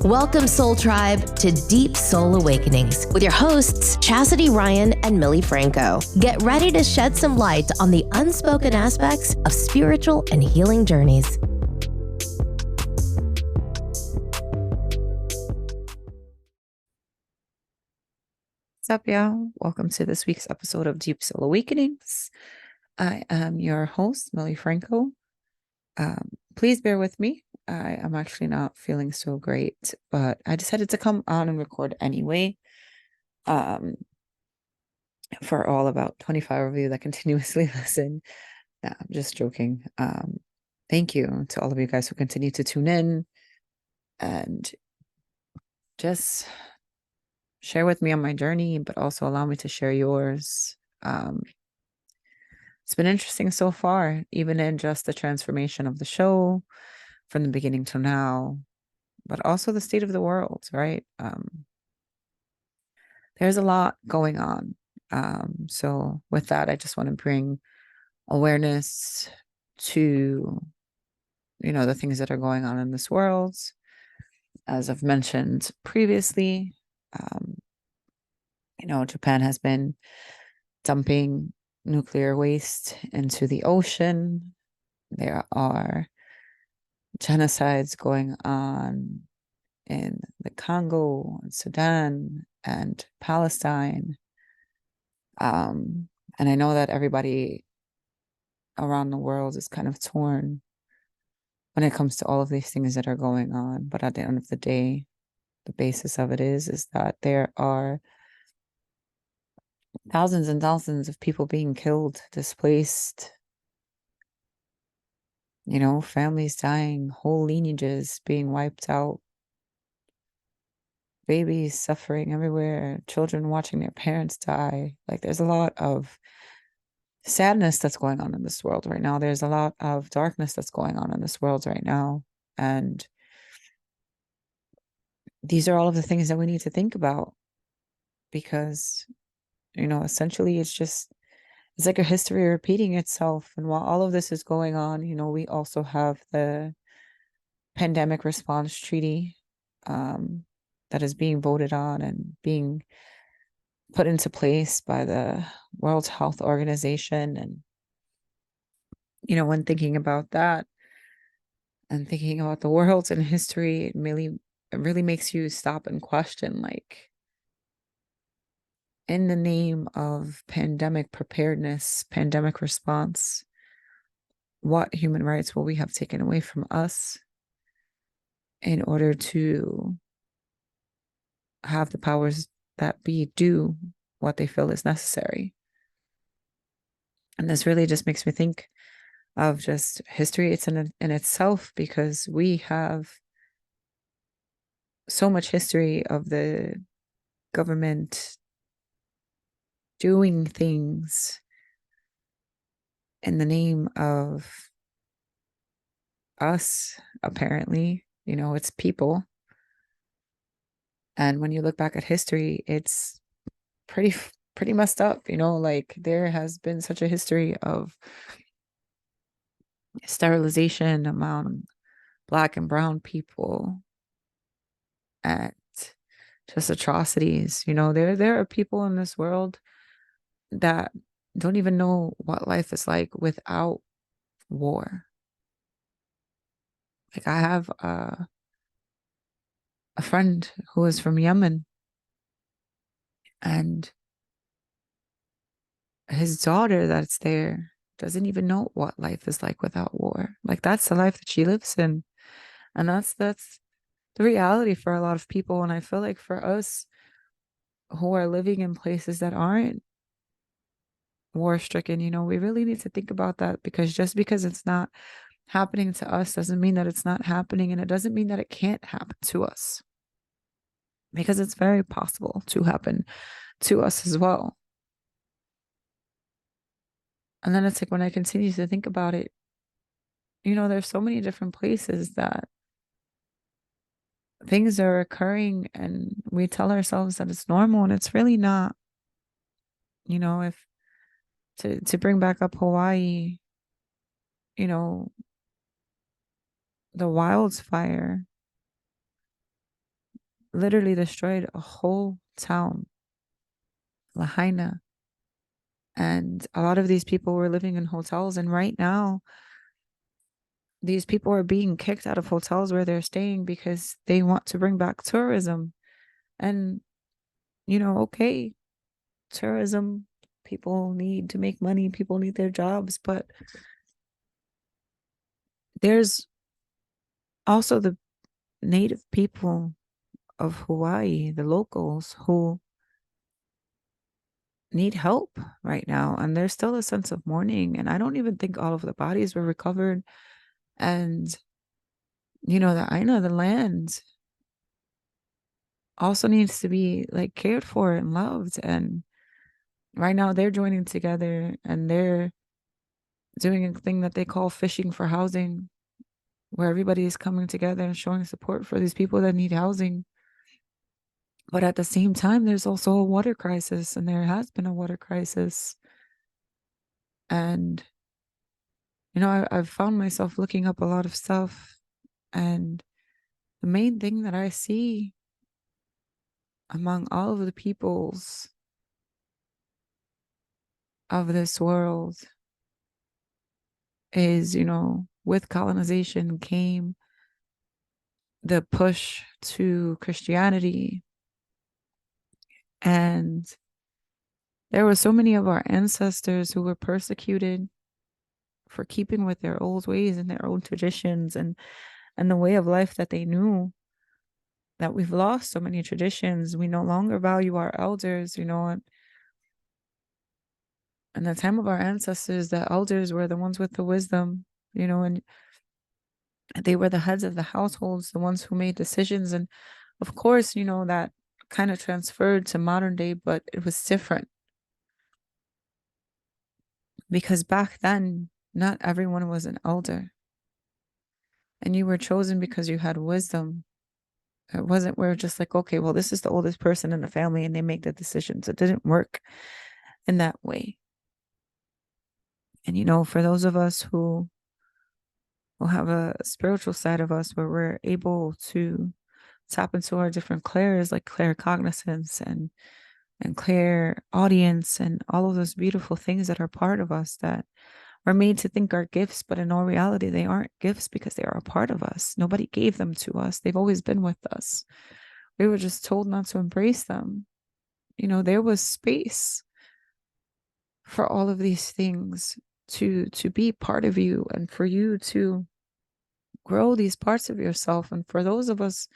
Welcome, Soul Tribe, to Deep Soul Awakenings with your hosts, Chastity Ryan and Millie Franco. Get ready to shed some light on the unspoken aspects of spiritual and healing journeys. What's up, y'all? Welcome to this week's episode of Deep Soul Awakenings. I am your host, Millie Franco. Please bear with me. I am actually not feeling so great, but I decided to come on and record anyway. For all about 25 of you that continuously listen. Nah, I'm just joking. Thank you to all of you guys who continue to tune in and just share with me on my journey, but also allow me to share yours. It's been interesting so far, even in just the transformation of the show from the beginning to now, but also the state of the world, right? There's a lot going on. So with that, I just want to bring awareness to, the things that are going on in this world. As I've mentioned previously, Japan has been dumping nuclear waste into the ocean. There are genocides going on in the Congo, Sudan, and Palestine. And I know that everybody around the world is kind of torn when it comes to all of these things that are going on. But at the end of the day, the basis of it is that there are thousands and thousands of people being killed, displaced, families dying, whole lineages being wiped out, babies suffering everywhere, children watching their parents die. Like, there's a lot of sadness that's going on in this world right now. There's a lot of darkness that's going on in this world right now. And these are all of the things that we need to think about because, essentially it's like a history repeating itself. And while all of this is going on, we also have the pandemic response treaty that is being voted on and being put into place by the World Health Organization. And, when thinking about that and thinking about the world and history, it really makes you stop and question, like, in the name of pandemic preparedness, pandemic response, what human rights will we have taken away from us in order to have the powers that be do what they feel is necessary? And this really just makes me think of just history in itself, because we have so much history of the government doing things in the name of us, apparently. It's people. And when you look back at history, it's pretty messed up. Like, there has been such a history of sterilization among Black and brown people and just atrocities. There are people in this world that don't even know what life is like without war. Like, I have a friend who is from Yemen, and his daughter that's there doesn't even know what life is like without war. Like, that's the life that she lives in. And that's the reality for a lot of people. And I feel like for us who are living in places that aren't war stricken, we really need to think about that, because just because it's not happening to us doesn't mean that it's not happening. And it doesn't mean that it can't happen to us, because it's very possible to happen to us as well. And then it's like, when I continue to think about it, there's so many different places that things are occurring and we tell ourselves that it's normal, and it's really not. If to bring back up Hawaii, the wildfire literally destroyed a whole town, Lahaina. And a lot of these people were living in hotels. And right now, these people are being kicked out of hotels where they're staying because they want to bring back tourism. And, okay, tourism, people need to make money, people need their jobs, but there's also the native people of Hawaii, the locals who need help right now. And there's still a sense of mourning. And I don't even think all of the bodies were recovered. And, the Aina, the land, also needs to be like cared for and loved. And right now they're joining together and they're doing a thing that they call fishing for housing, where everybody is coming together and showing support for these people that need housing. But at the same time, there's also a water crisis, and there has been a water crisis. And, I've found myself looking up a lot of stuff. And the main thing that I see among all of the peoples of this world is, with colonization came the push to Christianity. And there were so many of our ancestors who were persecuted for keeping with their old ways and their old traditions and the way of life that they knew, that we've lost so many traditions. We no longer value our elders, in the time of our ancestors, the elders were the ones with the wisdom, and they were the heads of the households, the ones who made decisions. And of course, that kind of transferred to modern day, but it was different because back then, not everyone was an elder. And you were chosen because you had wisdom. It wasn't where just like, okay, well, this is the oldest person in the family and they make the decisions. It didn't work in that way. And for those of us who have a spiritual side of us where we're able to tap into our different clairs, like claircognizance and clair audience and all of those beautiful things that are part of us that are made to think are gifts, but in all reality, they aren't gifts because they are a part of us. Nobody gave them to us. They've always been with us. We were just told not to embrace them. There was space for all of these things to be part of you and for you to grow these parts of yourself. And for those of us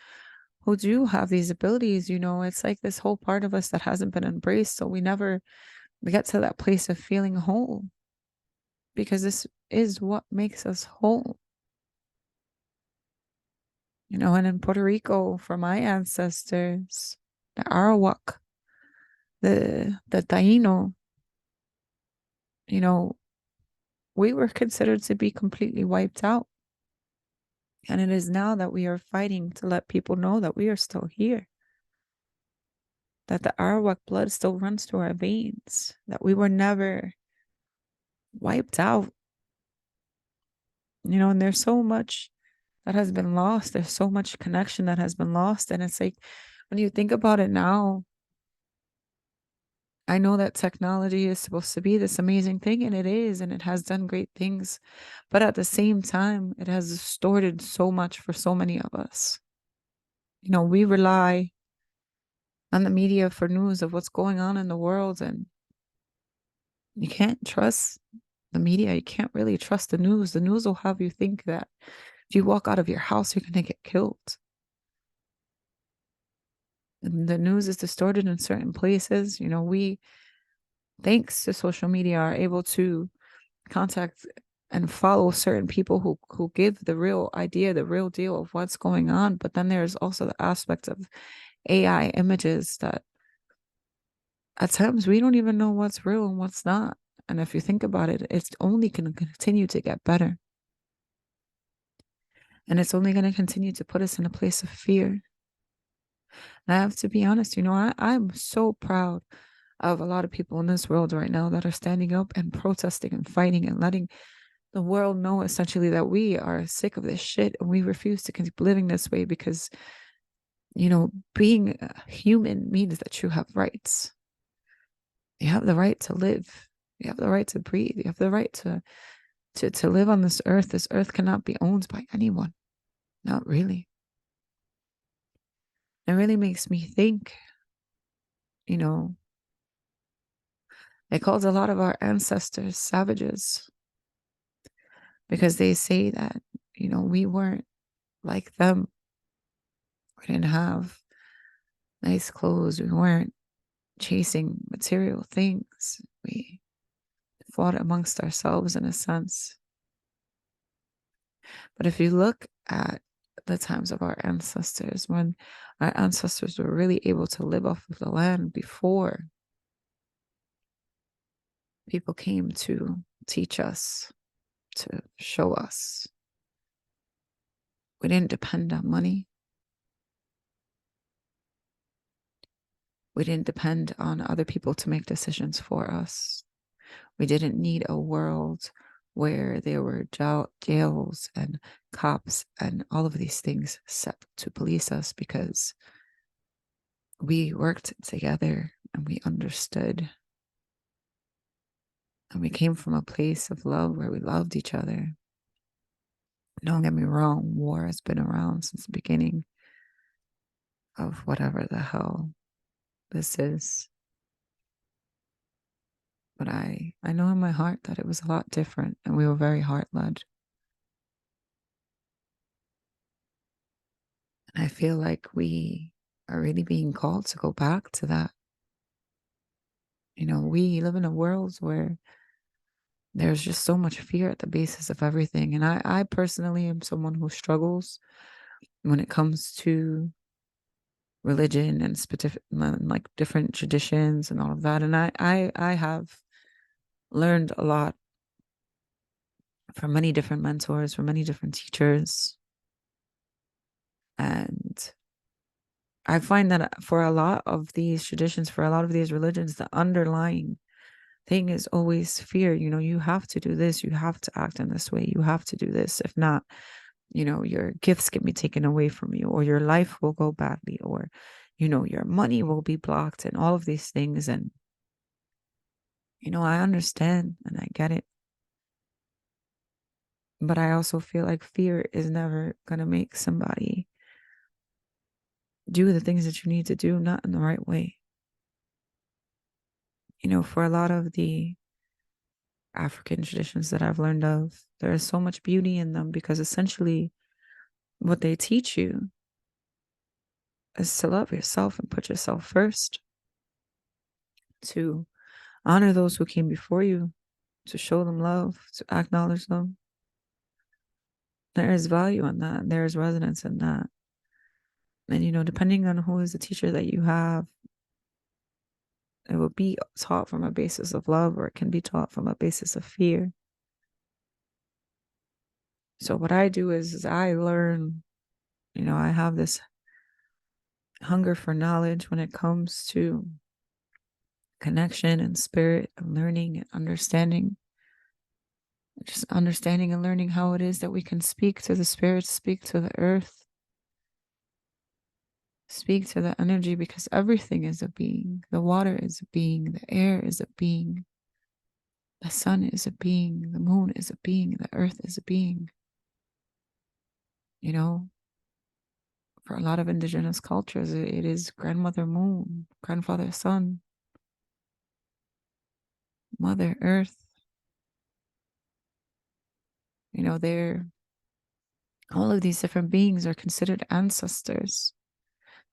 who do have these abilities, it's like this whole part of us that hasn't been embraced. So we never get to that place of feeling whole, because this is what makes us whole. And in Puerto Rico, for my ancestors, the Arawak, the Taino, we were considered to be completely wiped out. And it is now that we are fighting to let people know that we are still here, that the Arawak blood still runs through our veins, that we were never wiped out. And there's so much that has been lost. There's so much connection that has been lost. And it's like, when you think about it now, I know that technology is supposed to be this amazing thing, and it is, and it has done great things. But at the same time, it has distorted so much for so many of us. We rely on the media for news of what's going on in the world, and you can't trust the media. You can't really trust the news. The news will have you think that if you walk out of your house, you're going to get killed. And the news is distorted in certain places. We, thanks to social media, are able to contact and follow certain people who give the real idea, the real deal of what's going on. But then there's also the aspect of AI images that at times we don't even know what's real and what's not. And if you think about it, it's only going to continue to get better. And it's only going to continue to put us in a place of fear. And I have to be honest, I'm so proud of a lot of people in this world right now that are standing up and protesting and fighting and letting the world know essentially that we are sick of this shit and we refuse to keep living this way, because Being a human means that you have rights. You have the right to live. You have the right to breathe. You have the right to live on this earth. This earth cannot be owned by anyone. Not really. It really makes me think, you know, they called a lot of our ancestors savages because they say that, we weren't like them. We didn't have nice clothes. We weren't chasing material things. We fought amongst ourselves in a sense. But if you look at the times of our ancestors, when our ancestors were really able to live off of the land before people came to teach us, to show us, we didn't depend on money. We didn't depend on other people to make decisions for us. We didn't need a world where there were jails and cops and all of these things set to police us, because we worked together and we understood. And we came from a place of love where we loved each other. Don't get me wrong, war has been around since the beginning of whatever the hell this is. But I know in my heart that it was a lot different, and we were very heart-led. And I feel like we are really being called to go back to that. We live in a world where there's just so much fear at the basis of everything. And I personally am someone who struggles when it comes to religion and specific, like different traditions and all of that. And I have learned a lot from many different mentors, from many different teachers. And I find that for a lot of these traditions, for a lot of these religions, the underlying thing is always fear. You have to do this, you have to act in this way, you have to do this. If not, your gifts can be taken away from you, or your life will go badly, or your money will be blocked, and all of these things. And I understand and I get it, but I also feel like fear is never going to make somebody do the things that you need to do, not in the right way. For a lot of the African traditions that I've learned of, there is so much beauty in them, because essentially what they teach you is to love yourself and put yourself first, to honor those who came before you, to show them love, to acknowledge them. There is value in that. There is resonance in that. And, depending on who is the teacher that you have, it will be taught from a basis of love, or it can be taught from a basis of fear. So what I do is I learn, I have this hunger for knowledge when it comes to connection and spirit and learning and understanding. Just understanding and learning how it is that we can speak to the spirit, speak to the earth, speak to the energy, because everything is a being. The water is a being, the air is a being, the sun is a being, the moon is a being, the earth is a being. For a lot of indigenous cultures, it is grandmother moon, grandfather sun, mother earth. All of these different beings are considered ancestors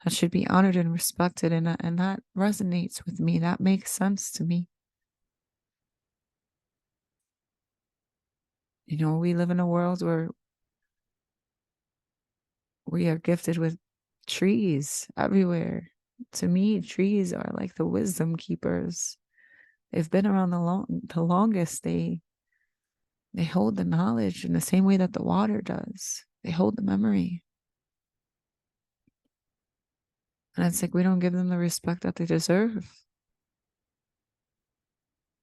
that should be honored and respected, and that resonates with me. That makes sense to me. We live in a world where we are gifted with trees everywhere. To me, trees are like the wisdom keepers. They've been around the longest. They hold the knowledge in the same way that the water does. They hold the memory. And it's like we don't give them the respect that they deserve,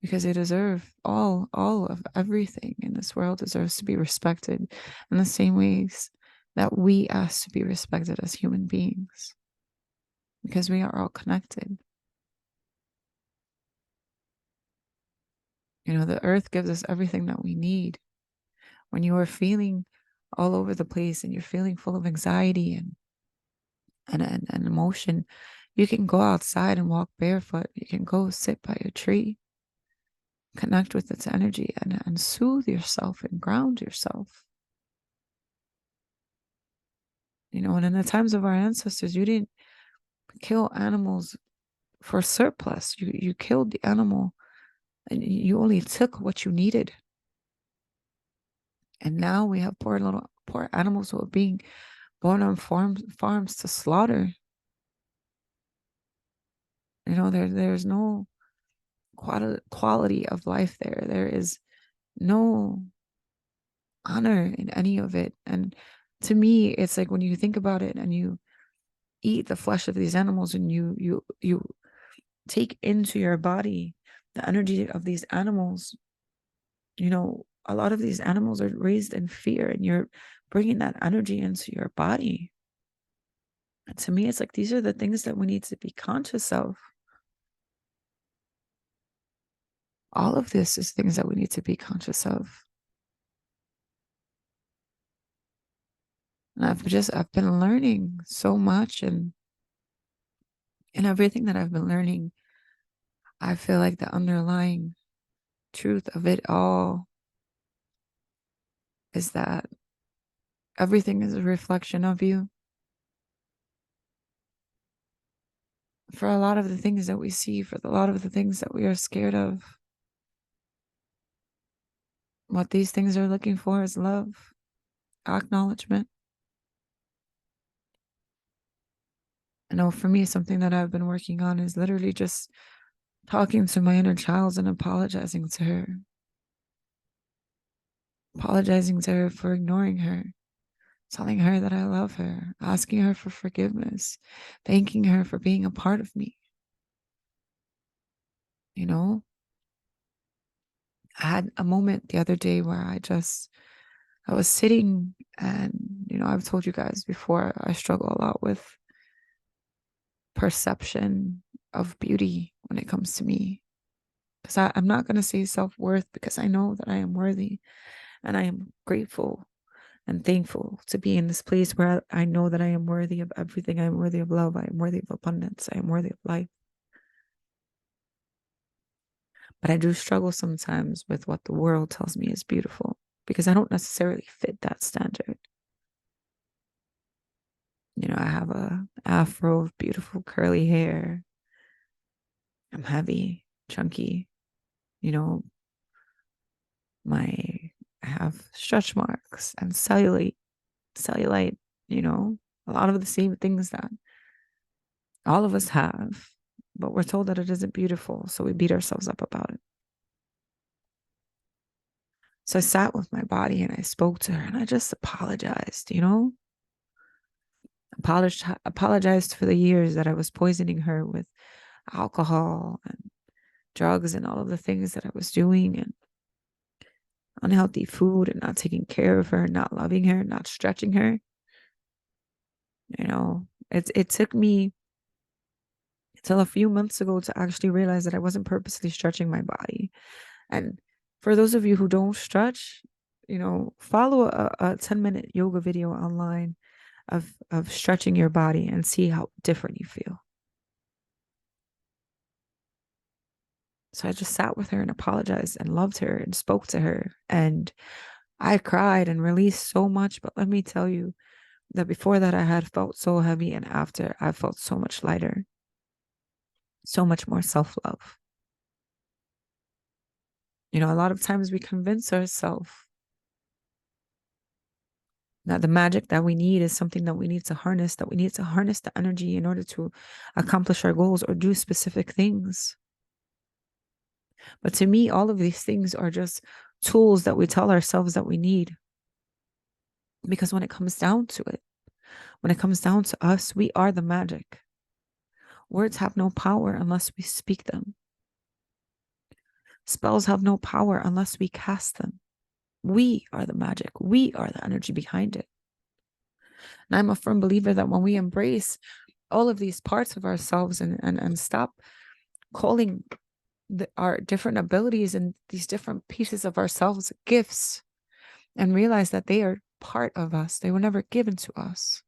because they deserve all of everything in this world deserves to be respected in the same ways that we ask to be respected as human beings. because we are all connected. You know, the earth gives us everything that we need. When you are feeling all over the place and you're feeling full of anxiety and emotion, you can go outside and walk barefoot. You can go sit by a tree, connect with its energy and soothe yourself and ground yourself. You know, and in the times of our ancestors, you didn't kill animals for surplus. You killed the animal and you only took what you needed. And now we have poor animals who are being born on farms to slaughter. You know, there's no quality of life there. There is no honor in any of it. And to me, it's like when you think about it and you eat the flesh of these animals and you take into your body the energy of these animals, you know, a lot of these animals are raised in fear and you're bringing that energy into your body. And to me, it's like these are the things that we need to be conscious of. All of this is things that we need to be conscious of. And I've been learning so much, and everything that I've been learning, I feel like the underlying truth of it all is that everything is a reflection of you. For a lot of the things that we see, for a lot of the things that we are scared of, what these things are looking for is love, acknowledgement. I know for me, something that I've been working on is literally just talking to my inner child and apologizing to her. Apologizing to her for ignoring her, telling her that I love her, asking her for forgiveness, thanking her for being a part of me. You know, I had a moment the other day where I was sitting and, you know, I've told you guys before, I struggle a lot with perception of beauty when it comes to me. Because I'm not going to say self-worth because I know that I am worthy and I am grateful and thankful to be in this place where I know that I am worthy of everything. I am worthy of love. I am worthy of abundance. I am worthy of life. But I do struggle sometimes with what the world tells me is beautiful because I don't necessarily fit that standard. You know, I have a afro of beautiful curly hair. I'm heavy, chunky. You know, I have stretch marks and cellulite, you know, a lot of the same things that all of us have, but we're told that it isn't beautiful, so we beat ourselves up about it. So I sat with my body and I spoke to her and I just apologized, you know? Apologized for the years that I was poisoning her with alcohol and drugs and all of the things that I was doing and unhealthy food and not taking care of her, not loving her, not stretching her. You know, it took me till a few months ago to actually realize that I wasn't purposely stretching my body. And for those of you who don't stretch, you know, follow a 10-minute yoga video online of stretching your body and see how different you feel. So I just sat with her and apologized and loved her and spoke to her. And I cried and released so much. But let me tell you that before that, I had felt so heavy. And after, I felt so much lighter, so much more self-love. You know, a lot of times we convince ourselves that the magic that we need is something that we need to harness, that we need to harness the energy in order to accomplish our goals or do specific things. But to me, all of these things are just tools that we tell ourselves that we need. Because when it comes down to it, when it comes down to us, we are the magic. Words have no power unless we speak them. Spells have no power unless we cast them. We are the magic. We are the energy behind it. And I'm a firm believer that when we embrace all of these parts of ourselves and stop calling our different abilities and these different pieces of ourselves gifts, and realize that they are part of us. They were never given to us.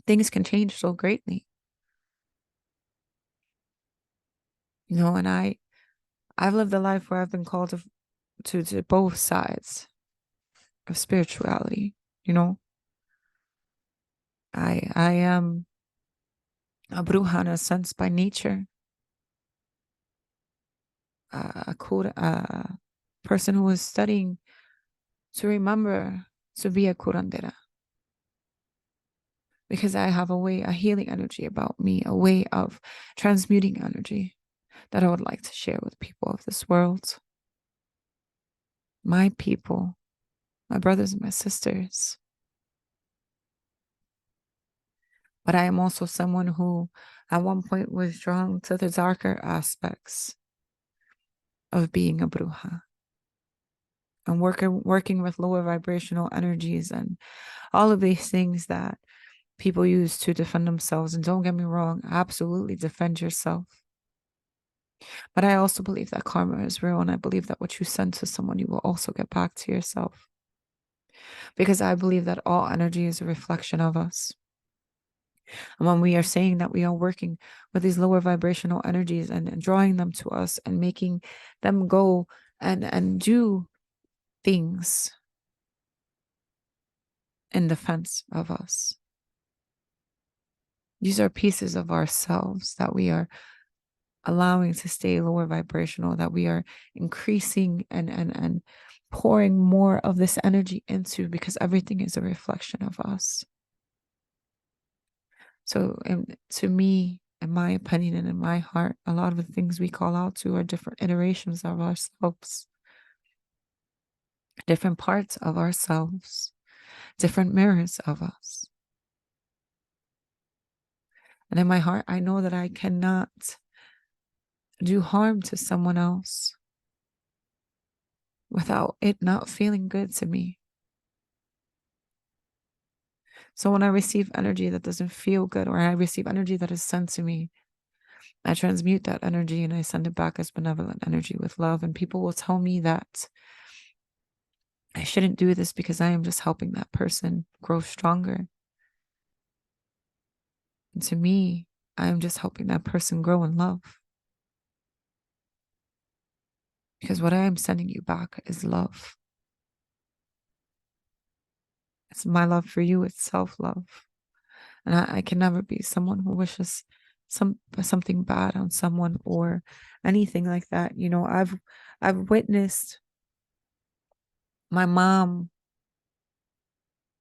Things can change so greatly. And I've lived a life where I've been called to both sides of spirituality. I am a bruja in a sense by nature, a person who is studying to remember to be a curandera, because I have a healing energy about me, a way of transmuting energy that I would like to share with people of this world, my people, my brothers and my sisters. But I am also someone who at one point was drawn to the darker aspects of being a bruja and working with lower vibrational energies and all of these things that people use to defend themselves. And don't get me wrong, absolutely defend yourself. But I also believe that karma is real, and I believe that what you send to someone, you will also get back to yourself. Because I believe that all energy is a reflection of us. And when we are saying that we are working with these lower vibrational energies and drawing them to us and making them go and do things in defense of us, these are pieces of ourselves that we are allowing to stay lower vibrational, that we are increasing and pouring more of this energy into, because everything is a reflection of us. So to me, in my opinion and in my heart, a lot of the things we call out to are different iterations of ourselves, different parts of ourselves, different mirrors of us. And in my heart, I know that I cannot do harm to someone else without it not feeling good to me. So when I receive energy that doesn't feel good, or I receive energy that is sent to me, I transmute that energy and I send it back as benevolent energy with love. And people will tell me that I shouldn't do this because I am just helping that person grow stronger. And to me, I am just helping that person grow in love. Because what I am sending you back is love. It's my love for you. It's self-love. And I can never be someone who wishes something bad on someone or anything like that. I've witnessed my mom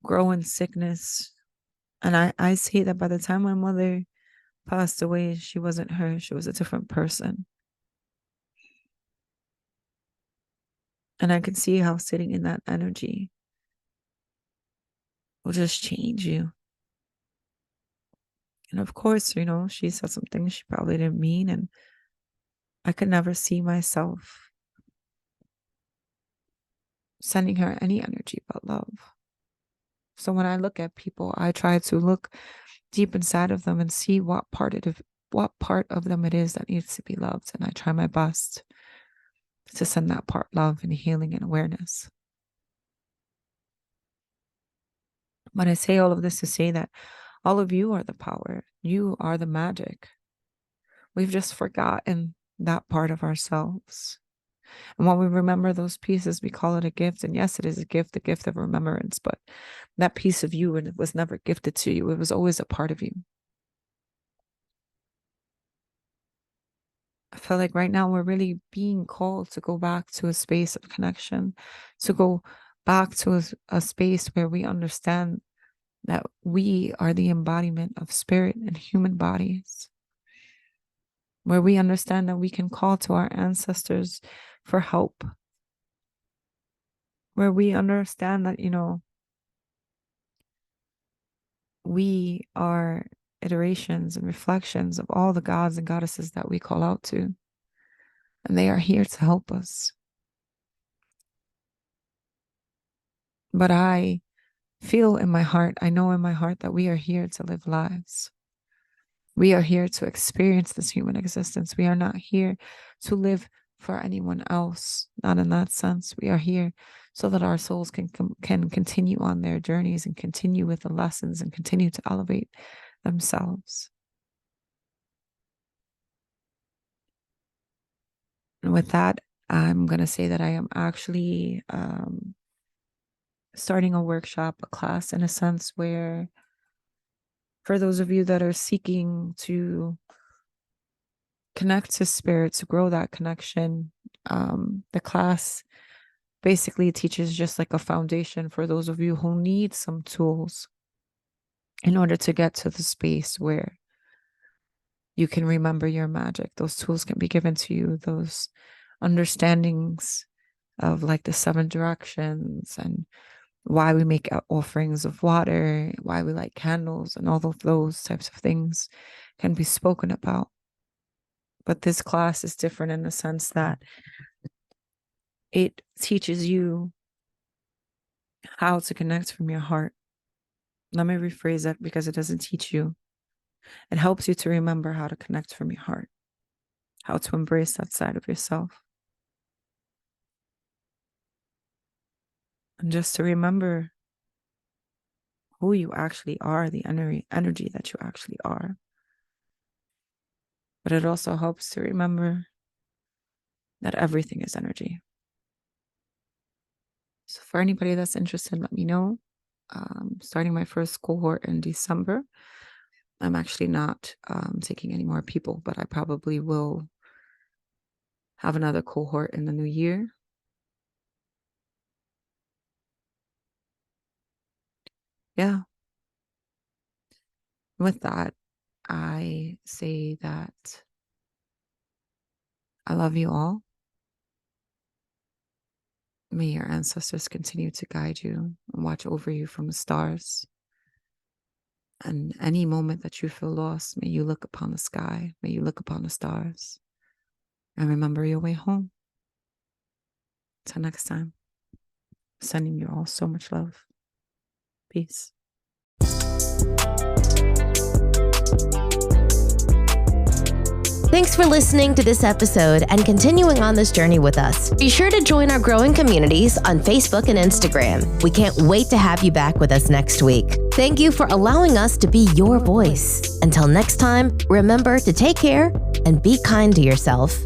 grow in sickness. And I see that by the time my mother passed away, she wasn't her. She was a different person. And I could see how sitting in that energy will just change you. And of course, she said something she probably didn't mean. And I could never see myself sending her any energy but love. So when I look at people, I try to look deep inside of them and see what part of them it is that needs to be loved. And I try my best to send that part love and healing and awareness. But I say all of this to say that all of you are the power. You are the magic. We've just forgotten that part of ourselves. And when we remember those pieces, we call it a gift. And yes, it is the gift of remembrance. But that piece of you was never gifted to you. It was always a part of you. I feel like right now we're really being called to go back to a space of connection, to go back to a space where we understand that we are the embodiment of spirit and human bodies, where we understand that we can call to our ancestors for help, where we understand that, we are iterations and reflections of all the gods and goddesses that we call out to, and they are here to help us. But I feel in my heart, I know in my heart that we are here to live lives. We are here to experience this human existence. We are not here to live for anyone else. Not in that sense. We are here so that our souls can continue on their journeys and continue with the lessons and continue to elevate themselves. And with that, I'm going to say that I am actually starting a workshop, a class in a sense, where for those of you that are seeking to connect to spirit, to grow that connection, the class basically teaches just like a foundation for those of you who need some tools in order to get to the space where you can remember your magic. Those tools can be given to you, those understandings of like the 7 directions and why we make offerings of water, why we light candles, and all of those types of things can be spoken about. But this class is different in the sense that it teaches you how to connect from your heart. Let me rephrase that, because it doesn't teach you. It helps you to remember how to connect from your heart, how to embrace that side of yourself. And just to remember who you actually are, the energy that you actually are. But it also helps to remember that everything is energy. So for anybody that's interested, let me know. Starting my first cohort in December. I'm actually not taking any more people, but I probably will have another cohort in the new year. Yeah. With that, I say that I love you all. May your ancestors continue to guide you and watch over you from the stars. And any moment that you feel lost, may you look upon the sky, may you look upon the stars, and remember your way home. Till next time, sending you all so much love. Peace. Thanks for listening to this episode and continuing on this journey with us. Be sure to join our growing communities on Facebook and Instagram. We can't wait to have you back with us next week. Thank you for allowing us to be your voice. Until next time, remember to take care and be kind to yourself.